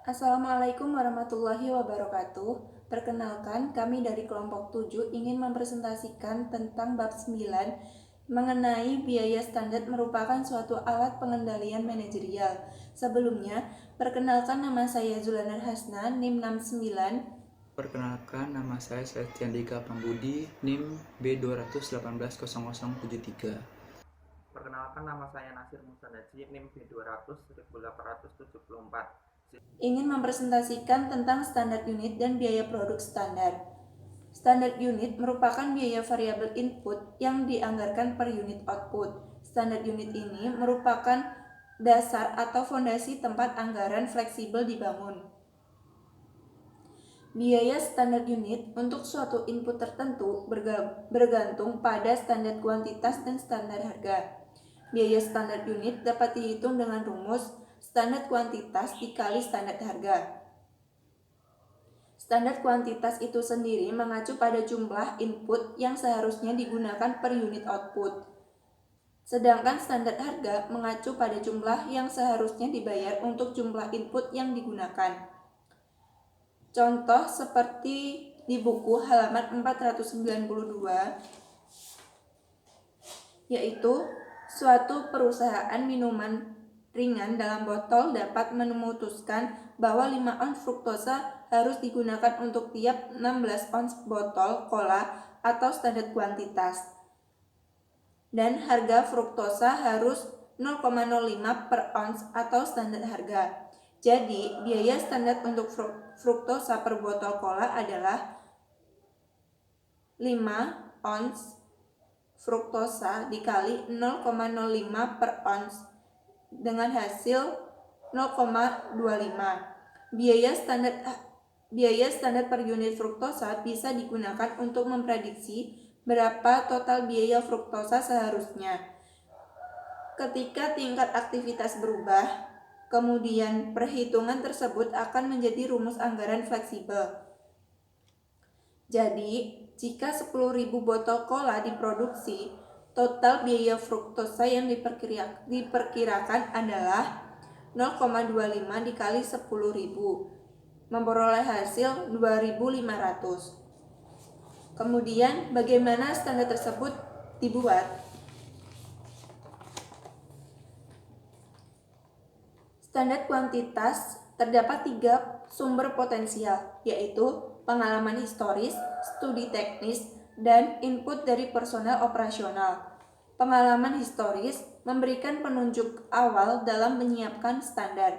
Assalamualaikum warahmatullahi wabarakatuh. Perkenalkan, kami dari kelompok 7 ingin mempresentasikan tentang bab 9 mengenai biaya standar merupakan suatu alat pengendalian manajerial. Sebelumnya, perkenalkan nama saya Zulanar Hasna, NIM 69. Perkenalkan, nama saya Septian Dika Pambudi, NIM B2180073. Perkenalkan, nama saya Nasir Musanaji, NIM B200 1874. Ingin mempresentasikan tentang standar unit dan biaya produk standar. Standar unit merupakan biaya variabel input yang dianggarkan per unit output. Standar unit ini merupakan dasar atau fondasi tempat anggaran fleksibel dibangun. Biaya standar unit untuk suatu input tertentu bergantung pada standar kuantitas dan standar harga. Biaya standar unit dapat dihitung dengan rumus standar kuantitas dikali standar harga. Standar kuantitas itu sendiri mengacu pada jumlah input yang seharusnya digunakan per unit output. Sedangkan standar harga mengacu pada jumlah yang seharusnya dibayar untuk jumlah input yang digunakan. Contoh seperti di buku halaman 492, yaitu suatu perusahaan minuman ringan dalam botol dapat memutuskan bahwa 5 ons fruktosa harus digunakan untuk tiap 16 ons botol cola atau standar kuantitas. Dan harga fruktosa harus 0,05 per ons atau standar harga. Jadi, biaya standar untuk fruktosa per botol cola adalah 5 ons fruktosa dikali 0,05 per ons dengan hasil 0,25. Biaya standar per unit fruktosa bisa digunakan untuk memprediksi berapa total biaya fruktosa seharusnya. Ketika tingkat aktivitas berubah, kemudian perhitungan tersebut akan menjadi rumus anggaran fleksibel. Jadi, jika 10.000 botol cola diproduksi, total biaya fruktosa yang diperkirakan adalah 0,25 dikali 10.000, memperoleh hasil 2.500. Kemudian, bagaimana standar tersebut dibuat? Standar kuantitas terdapat 3 sumber potensial, yaitu pengalaman historis, studi teknis, dan input dari personel operasional. Pengalaman historis memberikan penunjuk awal dalam menyiapkan standar.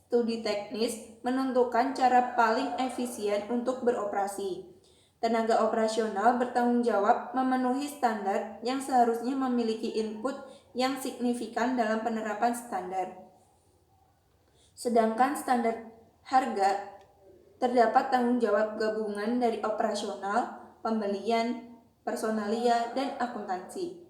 Studi teknis menentukan cara paling efisien untuk beroperasi. Tenaga operasional bertanggung jawab memenuhi standar yang seharusnya memiliki input yang signifikan dalam penerapan standar. Sedangkan standar harga terdapat tanggung jawab gabungan dari operasional, pembelian, personalia, dan akuntansi.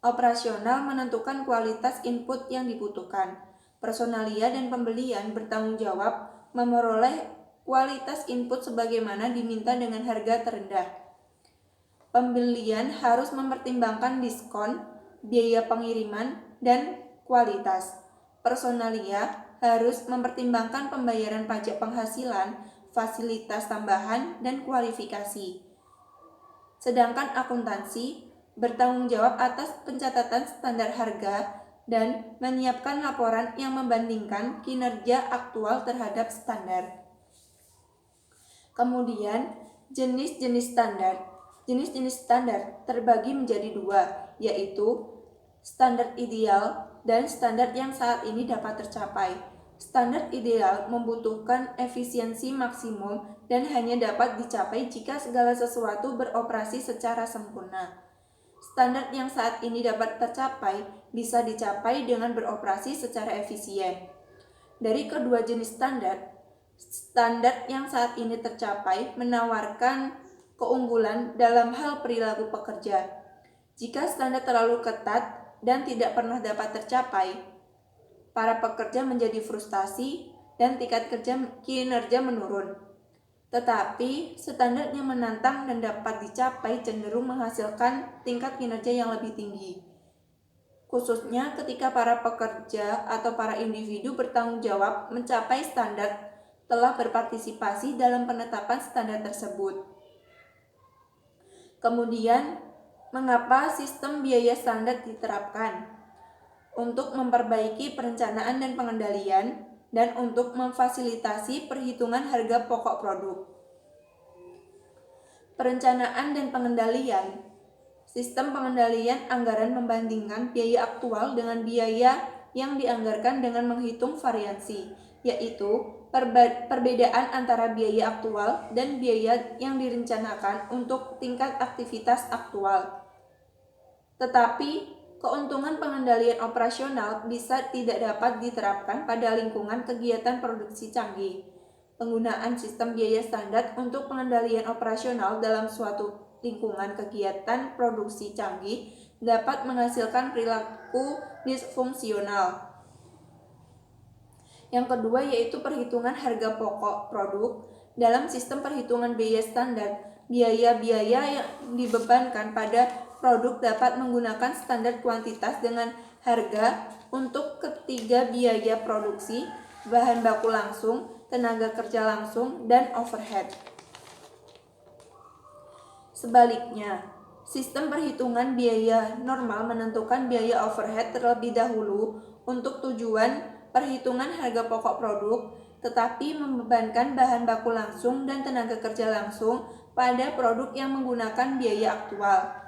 Operasional menentukan kualitas input yang dibutuhkan. Personalia dan pembelian bertanggung jawab memperoleh kualitas input sebagaimana diminta dengan harga terendah. Pembelian harus mempertimbangkan diskon, biaya pengiriman, dan kualitas. Personalia harus mempertimbangkan pembayaran pajak penghasilan, fasilitas tambahan, dan kualifikasi. Sedangkan akuntansi bertanggung jawab atas pencatatan standar harga dan menyiapkan laporan yang membandingkan kinerja aktual terhadap standar. Kemudian, jenis-jenis standar. Jenis-jenis standar terbagi menjadi 2, yaitu standar ideal dan standar yang saat ini dapat tercapai. Standar ideal membutuhkan efisiensi maksimum dan hanya dapat dicapai jika segala sesuatu beroperasi secara sempurna. Standar yang saat ini dapat tercapai bisa dicapai dengan beroperasi secara efisien. Dari kedua jenis standar, standar yang saat ini tercapai menawarkan keunggulan dalam hal perilaku pekerja. Jika standar terlalu ketat dan tidak pernah dapat tercapai, para pekerja menjadi frustasi dan tingkat kinerja menurun. Tetapi standar yang menantang dan dapat dicapai cenderung menghasilkan tingkat kinerja yang lebih tinggi. Khususnya ketika para pekerja atau para individu bertanggung jawab mencapai standar telah berpartisipasi dalam penetapan standar tersebut. Kemudian, mengapa sistem biaya standar diterapkan? Untuk memperbaiki perencanaan dan pengendalian, dan untuk memfasilitasi perhitungan harga pokok produk. Perencanaan dan pengendalian. Sistem pengendalian anggaran membandingkan biaya aktual dengan biaya yang dianggarkan dengan menghitung variansi, yaitu perbedaan antara biaya aktual dan biaya yang direncanakan untuk tingkat aktivitas aktual. Tetapi, keuntungan pengendalian operasional bisa tidak dapat diterapkan pada lingkungan kegiatan produksi canggih. Penggunaan sistem biaya standar untuk pengendalian operasional dalam suatu lingkungan kegiatan produksi canggih dapat menghasilkan perilaku disfungsional. Yang kedua yaitu perhitungan harga pokok produk. Dalam sistem perhitungan biaya standar, biaya-biaya yang dibebankan pada produk dapat menggunakan standar kuantitas dengan harga untuk ketiga biaya produksi, bahan baku langsung, tenaga kerja langsung, dan overhead. Sebaliknya, sistem perhitungan biaya normal menentukan biaya overhead terlebih dahulu untuk tujuan perhitungan harga pokok produk, tetapi membebankan bahan baku langsung dan tenaga kerja langsung pada produk yang menggunakan biaya aktual.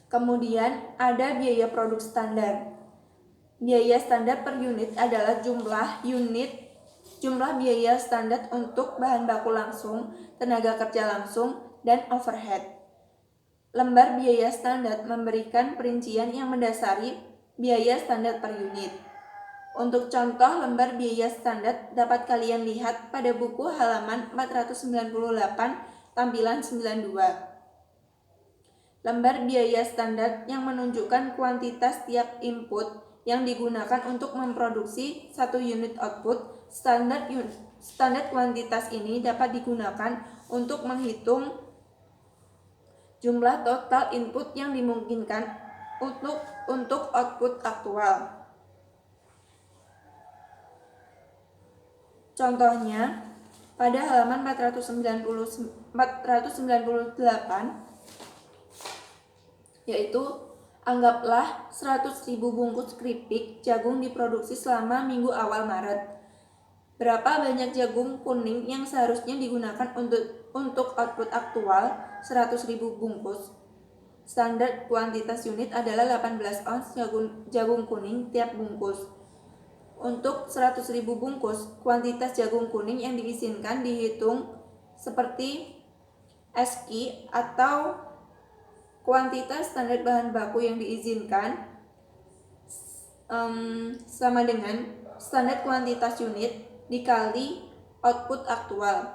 Kemudian ada biaya produk standar. Biaya standar per unit adalah jumlah biaya standar untuk bahan baku langsung, tenaga kerja langsung, dan overhead. Lembar biaya standar memberikan perincian yang mendasari biaya standar per unit. Untuk contoh lembar biaya standar dapat kalian lihat pada buku halaman 498 tampilan 92. Lembar biaya standar yang menunjukkan kuantitas tiap input yang digunakan untuk memproduksi satu unit output. Standar kuantitas ini dapat digunakan untuk menghitung jumlah total input yang dimungkinkan untuk output aktual. Contohnya, pada halaman 498 yaitu anggaplah 100.000 bungkus keripik jagung diproduksi selama minggu awal Maret. Berapa banyak jagung kuning yang seharusnya digunakan untuk output aktual? 100.000 bungkus. Standar kuantitas unit adalah 18 ons jagung kuning tiap bungkus. Untuk 100.000 bungkus, kuantitas jagung kuning yang diizinkan dihitung seperti SK atau kuantitas standar bahan baku yang diizinkan sama dengan standar kuantitas unit dikali output aktual,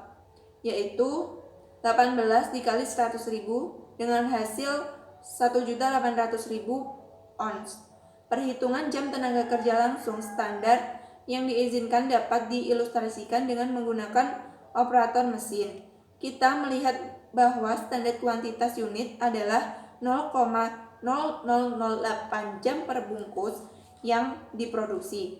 yaitu 18 dikali 100.000 dengan hasil 1.800.000 ons. Perhitungan jam tenaga kerja langsung standar yang diizinkan dapat diilustrasikan dengan menggunakan operator mesin. Kita melihat bahwa standar kuantitas unit adalah 0,0008 jam per bungkus yang diproduksi.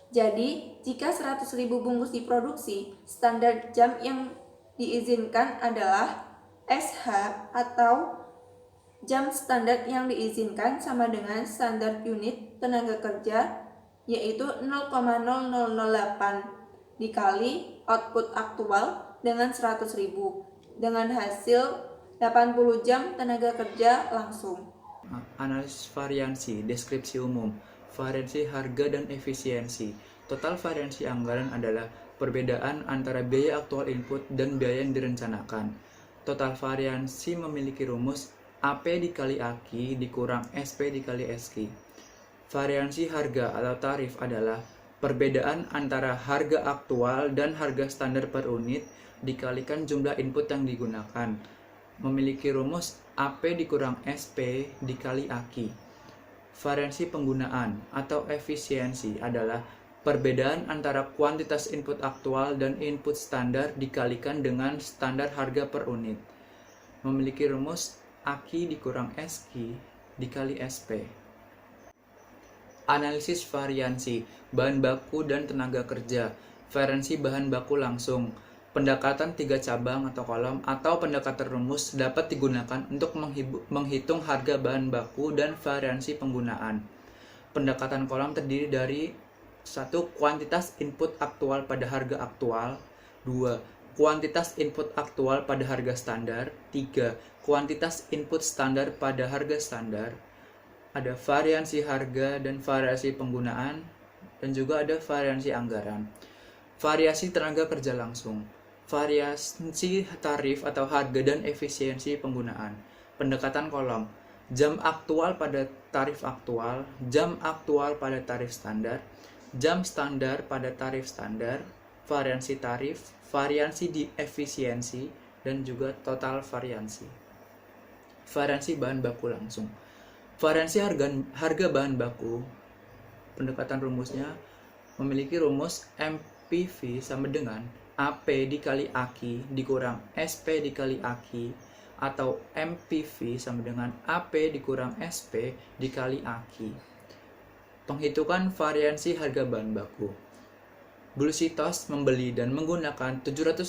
Jadi, jika 100.000 bungkus diproduksi, standar jam yang diizinkan adalah SH atau jam standar yang diizinkan sama dengan standar unit tenaga kerja, yaitu 0,0008 dikali output aktual dengan 100.000 dengan hasil 80 jam tenaga kerja langsung. Analisis variansi, deskripsi umum, variansi harga dan efisiensi. Total variansi anggaran adalah perbedaan antara biaya aktual input dan biaya yang direncanakan. Total variansi memiliki rumus AP dikali AQ dikurang SP dikali SQ. Variansi harga atau tarif adalah perbedaan antara harga aktual dan harga standar per unit dikalikan jumlah input yang digunakan. Memiliki rumus AP dikurang SP dikali AQ. Variansi penggunaan atau efisiensi adalah perbedaan antara kuantitas input aktual dan input standar dikalikan dengan standar harga per unit. Memiliki rumus AQ dikurang SQ dikali SP. Analisis variansi bahan baku dan tenaga kerja. Variansi bahan baku langsung. Pendekatan 3 cabang atau kolom atau pendekatan rumus dapat digunakan untuk menghitung harga bahan baku dan variansi penggunaan. Pendekatan kolom terdiri dari 1. Kuantitas input aktual pada harga aktual. 2. Kuantitas input aktual pada harga standar. 3. Kuantitas input standar pada harga standar. Ada variansi harga dan variasi penggunaan, dan juga ada variansi anggaran. Variasi tenaga kerja langsung. Variasi tarif atau harga dan efisiensi penggunaan. Pendekatan kolom. Jam aktual pada tarif aktual, jam aktual pada tarif standar, jam standar pada tarif standar, variansi tarif, variansi di efisiensi, dan juga total variansi. Variansi bahan baku langsung. Variansi harga bahan baku, pendekatan rumusnya memiliki rumus MPV sama dengan AP dikali AQ dikurang SP dikali AQ, atau MPV sama dengan AP dikurang SP dikali AQ. Penghitungan variansi harga bahan baku. Bluesitos membeli dan menggunakan 780.000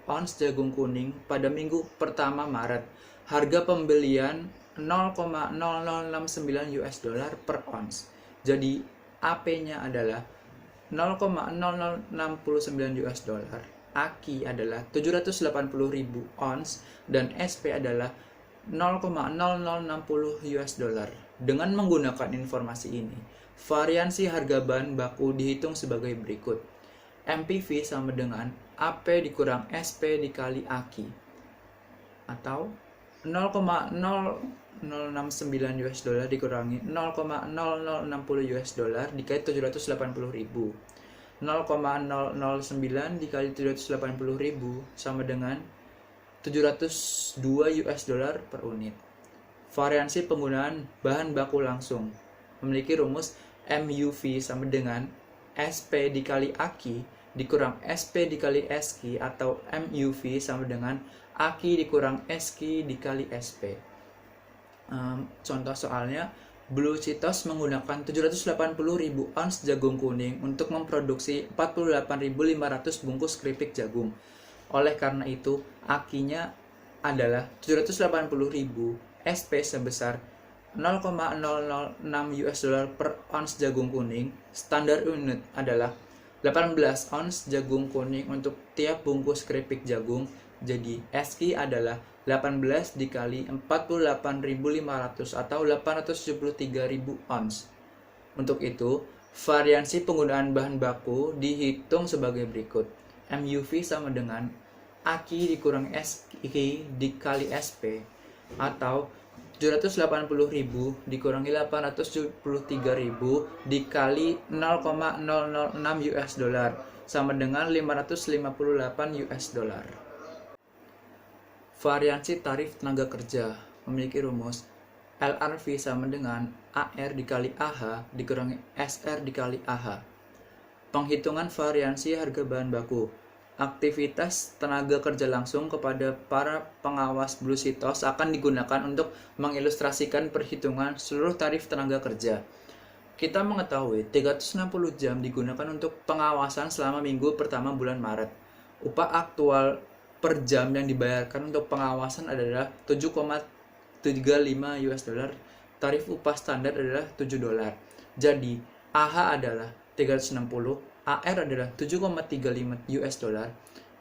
ons jagung kuning pada minggu pertama Maret. Harga pembelian 0,0069 US dollar per ons. Jadi AP-nya adalah 0,0069 US dollar, AQ adalah 780.000 ons, dan SP adalah 0,0060 US dollar. Dengan menggunakan informasi ini, variansi harga bahan baku dihitung sebagai berikut. MPV sama dengan AP dikurang SP dikali AQ, atau 0,0069 US dollar dikurangi 0,0060 US dollar dikali 780.000. 0,009 dikali 780.000 sama dengan 702 US dollar per unit. Variansi penggunaan bahan baku langsung memiliki rumus MUV sama dengan SP dikali AQ dikurang SP dikali SQ, atau MUV sama dengan AQ dikurang SQ dikali SP. Contoh soalnya, Bluesitos menggunakan 780.000 ons jagung kuning untuk memproduksi 48.500 bungkus keripik jagung. Oleh karena itu, AQ-nya adalah 780.000, SP sebesar 0,006 US dollar per ons jagung kuning. Standar unit adalah 18 ons jagung kuning untuk tiap bungkus keripik jagung. Jadi SQ adalah 18 dikali 48.500 atau 873.000 ons. Untuk itu, variansi penggunaan bahan baku dihitung sebagai berikut. MUV sama dengan AQ dikurang SQ dikali SP, atau 780.000 dikurangi 873.000 dikali 0,006 US dollar sama dengan 558 US dollar. Variansi tarif tenaga kerja memiliki rumus LRV sama dengan AR dikali AH dikurangi SR dikali AH. Penghitungan variansi harga bahan baku. Aktivitas tenaga kerja langsung kepada para pengawas Bluesitos akan digunakan untuk mengilustrasikan perhitungan seluruh tarif tenaga kerja. Kita mengetahui 360 jam digunakan untuk pengawasan selama minggu pertama bulan Maret. Upah aktual per jam yang dibayarkan untuk pengawasan adalah 7,35 US dollar. Tarif upah standar adalah 7 dolar. Jadi, AH adalah 360, AR adalah 7,35 US dollar,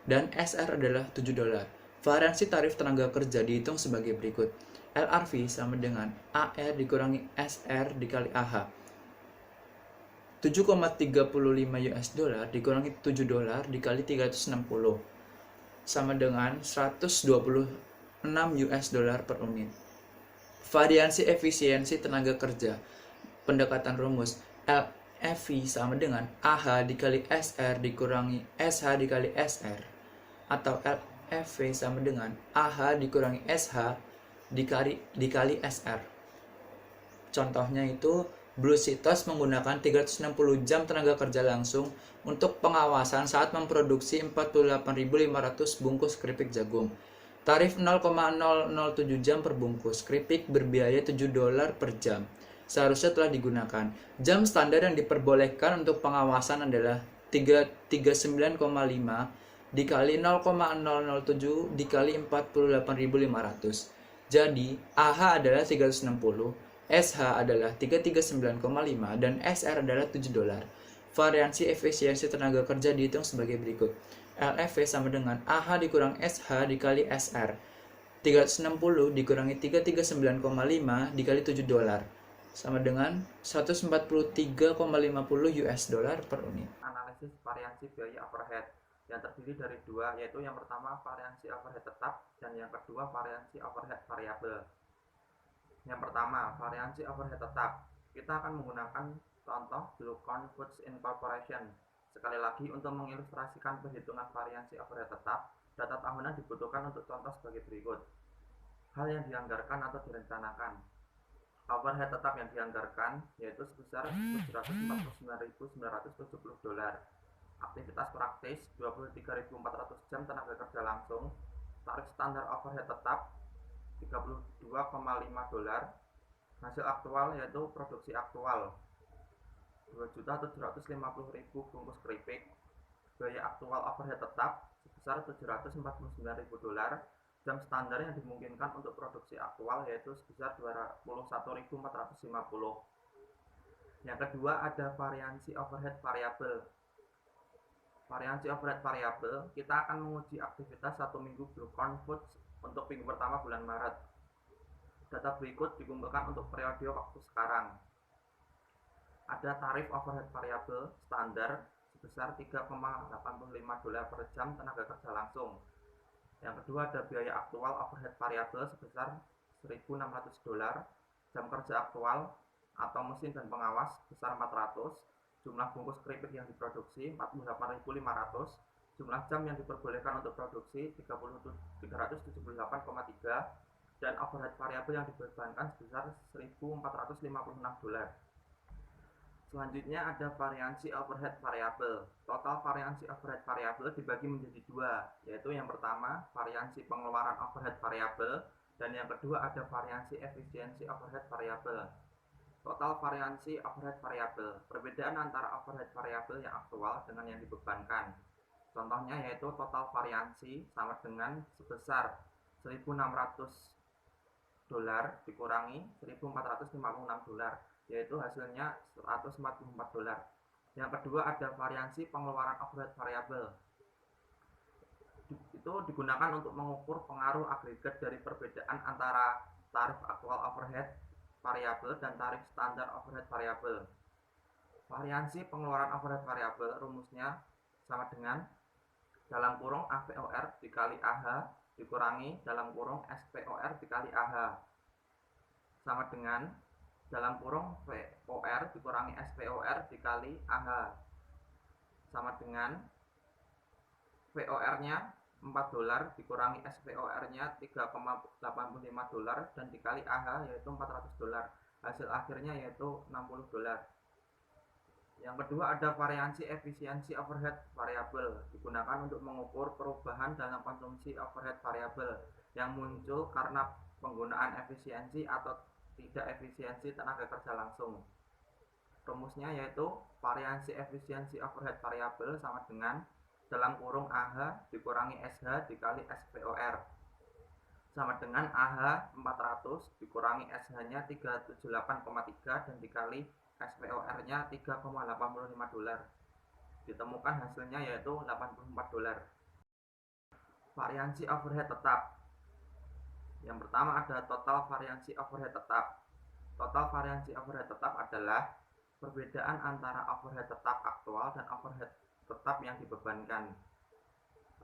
dan SR adalah 7 dolar. Variansi tarif tenaga kerja dihitung sebagai berikut. LRV sama dengan AR dikurangi SR dikali AH. 7,35 US dollar dikurangi 7 dolar dikali 360 sama dengan 126 US dollar per unit. Variansi efisiensi tenaga kerja. Pendekatan rumus LFV sama dengan AH dikali SR dikurangi SH dikali SR, atau LFV sama dengan AH dikurangi SH dikali SR. Contohnya itu, Bluesitos menggunakan 360 jam tenaga kerja langsung untuk pengawasan saat memproduksi 48.500 bungkus keripik jagung. Tarif 0,007 jam per bungkus keripik berbiaya 7 dolar per jam. seharusnya telah digunakan. Jam standar yang diperbolehkan untuk pengawasan adalah 39,5 dikali 0,007 dikali 48.500. Jadi, AH adalah 360, SH adalah 339,5, dan SR adalah $7. Variansi efisiensi tenaga kerja dihitung sebagai berikut. LFV sama dengan AH dikurang SH dikali SR. 360 dikurangi 339,5 dikali $7 sama dengan 143,50 US dollar per unit. Analisis variansi biaya overhead yang terdiri dari dua, yaitu yang pertama variansi overhead tetap dan yang kedua variansi overhead variabel. Yang pertama, variansi overhead tetap. Kita akan menggunakan contoh Bluecon Foods Incorporation. Sekali lagi, untuk mengilustrasikan perhitungan variansi overhead tetap, data tahunan dibutuhkan untuk contoh sebagai berikut. Hal yang dianggarkan atau direncanakan. Overhead tetap yang dianggarkan yaitu sebesar $749.970. Aktivitas praktis 23.400 jam tenaga kerja langsung. Tarif standar overhead tetap $32,5. Hasil aktual yaitu produksi aktual 2.750.000 bungkus keripik. Biaya aktual overhead tetap sebesar $749.000. Jam standar yang dimungkinkan untuk produksi aktual yaitu sebesar 21.450. Yang kedua ada variansi overhead variabel. Variansi overhead variabel, kita akan menguji aktivitas 1 minggu Bluecon Foods untuk minggu pertama bulan Maret. Data berikut dikumpulkan untuk periode waktu sekarang. Ada tarif overhead variabel standar sebesar $3,85 per jam tenaga kerja langsung. Yang kedua ada biaya aktual overhead variabel sebesar $1.600, jam kerja aktual atau mesin dan pengawas sebesar 400, jumlah bungkus keripik yang diproduksi 48.500, jumlah jam yang diperbolehkan untuk produksi 378,3, dan overhead variabel yang dibebankan sebesar $1.456. Selanjutnya ada variansi overhead variabel. Total variansi overhead variabel dibagi menjadi dua, yaitu yang pertama variansi pengeluaran overhead variabel dan yang kedua ada variansi efisiensi overhead variabel. Total variansi overhead variabel, perbedaan antara overhead variabel yang aktual dengan yang dibebankan. Contohnya yaitu total variansi sama dengan sebesar $1.600 dikurangi $1.456, yaitu hasilnya $144. Yang kedua ada variansi pengeluaran overhead variabel. Itu digunakan untuk mengukur pengaruh agregat dari perbedaan antara tarif aktual overhead variabel dan tarif standar overhead variabel. Variansi pengeluaran overhead variabel rumusnya sama dengan dalam kurung AVOR dikali AH dikurangi dalam kurung SPOR dikali AH sama dengan dalam kurung VOR dikurangi SPOR dikali AH sama dengan VOR nya $4 dikurangi SPOR nya $3,85 dan dikali AH yaitu $400. Hasil akhirnya yaitu $60. Yang kedua ada variansi efisiensi overhead variabel, digunakan untuk mengukur perubahan dalam konsumsi overhead variabel yang muncul karena penggunaan efisiensi atau tidak efisiensi tenaga kerja langsung. Rumusnya yaitu variansi efisiensi overhead variabel sama dengan dalam kurung AH dikurangi SH dikali SPOR sama dengan AH 400 dikurangi SH nya 378,3 dan dikali SPOR nya $3,85. Ditemukan hasilnya yaitu $84. Variansi overhead tetap. Yang pertama ada total variansi overhead tetap. Total variansi overhead tetap adalah perbedaan antara overhead tetap aktual dan overhead tetap yang dibebankan.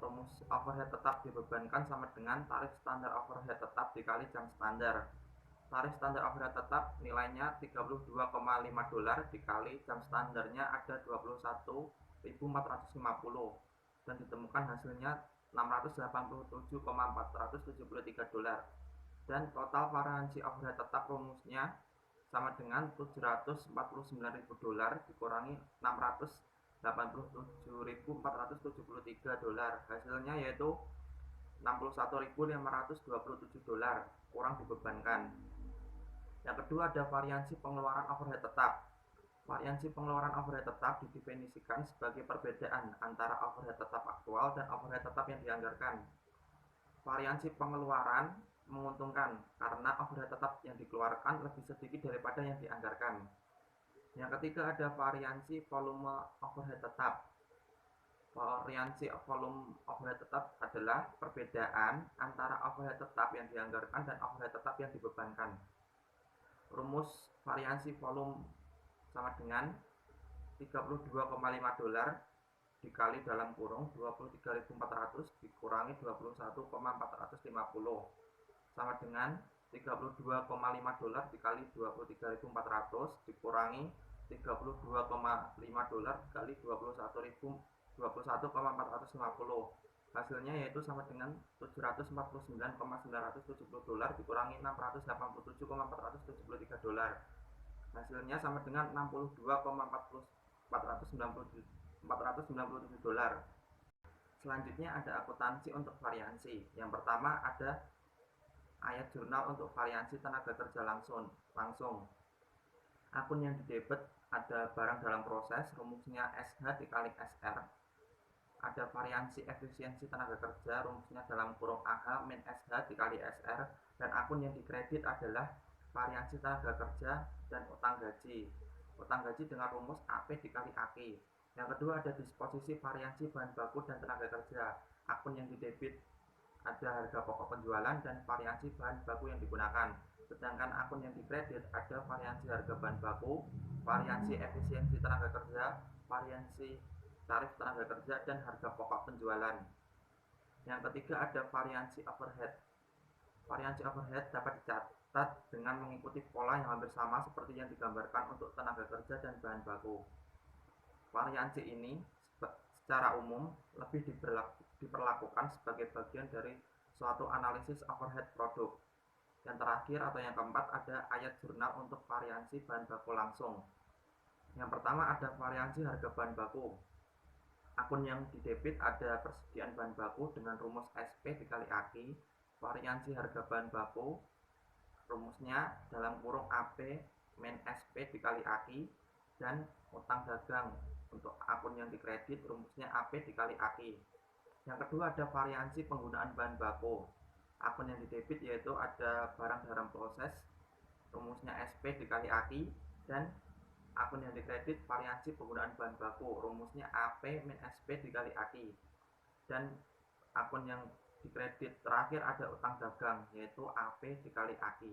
Rumus overhead tetap dibebankan sama dengan tarif standar overhead tetap dikali jam standar. Tarif standar overhead tetap nilainya $32,5 dikali jam standarnya ada 21.450 dan ditemukan hasilnya $687,473. Dan total variansi overhead tetap rumusnya sama dengan $749.000 dikurangi $687.473. Hasilnya yaitu $61.527 kurang dibebankan. Yang kedua ada variansi pengeluaran overhead tetap. Variansi pengeluaran overhead tetap didefinisikan sebagai perbedaan antara overhead tetap aktual dan overhead tetap yang dianggarkan. Variansi pengeluaran menguntungkan karena overhead tetap yang dikeluarkan lebih sedikit daripada yang dianggarkan. Yang ketiga ada variansi volume overhead tetap. Variansi volume overhead tetap adalah perbedaan antara overhead tetap yang dianggarkan dan overhead tetap yang dibebankan. Rumus variansi volume sama dengan $32,5 dikali dalam kurung 23.400 dikurangi 21,450 sama dengan $32,5 dikali 23.400 dikurangi $32,5 dikali 21,450. Hasilnya yaitu sama dengan $749,970 dikurangi $687,473. Hasilnya sama dengan $62,497. Selanjutnya ada akuntansi untuk variansi. Yang pertama ada ayat jurnal untuk variansi tenaga kerja langsung. Akun yang didebet ada barang dalam proses, rumusnya SH dikali SR. Ada variansi efisiensi tenaga kerja, rumusnya dalam kurung AH min SH dikali SR. Dan akun yang dikredit adalah variansi tenaga kerja dan utang gaji. Utang gaji dengan rumus AP dikali AK. Yang kedua ada disposisi variansi bahan baku dan tenaga kerja. Akun yang didebit ada harga pokok penjualan dan variansi bahan baku yang digunakan. Sedangkan akun yang dikredit ada variansi harga bahan baku, variansi efisiensi tenaga kerja, variansi tarif tenaga kerja, dan harga pokok penjualan. Yang ketiga ada variansi overhead. Variansi overhead dapat dicatat dengan mengikuti pola yang hampir sama seperti yang digambarkan untuk tenaga kerja dan bahan baku. Variansi ini secara umum lebih diperlakukan sebagai bagian dari suatu analisis overhead produk. Yang terakhir atau yang keempat ada ayat jurnal untuk variansi bahan baku langsung. Yang pertama ada variansi harga bahan baku. Akun yang didebit ada persediaan bahan baku dengan rumus SP dikali AK. Variansi harga bahan baku rumusnya dalam kurung AP min SP dikali AK. Dan utang dagang untuk akun yang dikredit rumusnya AP dikali AK. Yang kedua ada variansi penggunaan bahan baku. Akun yang didebit yaitu ada barang dalam proses, rumusnya SP dikali AK. Dan akun yang dikredit variansi penggunaan bahan baku, rumusnya AP min SP dikali AK. Dan akun yang dikredit terakhir ada utang dagang yaitu AP dikali AK.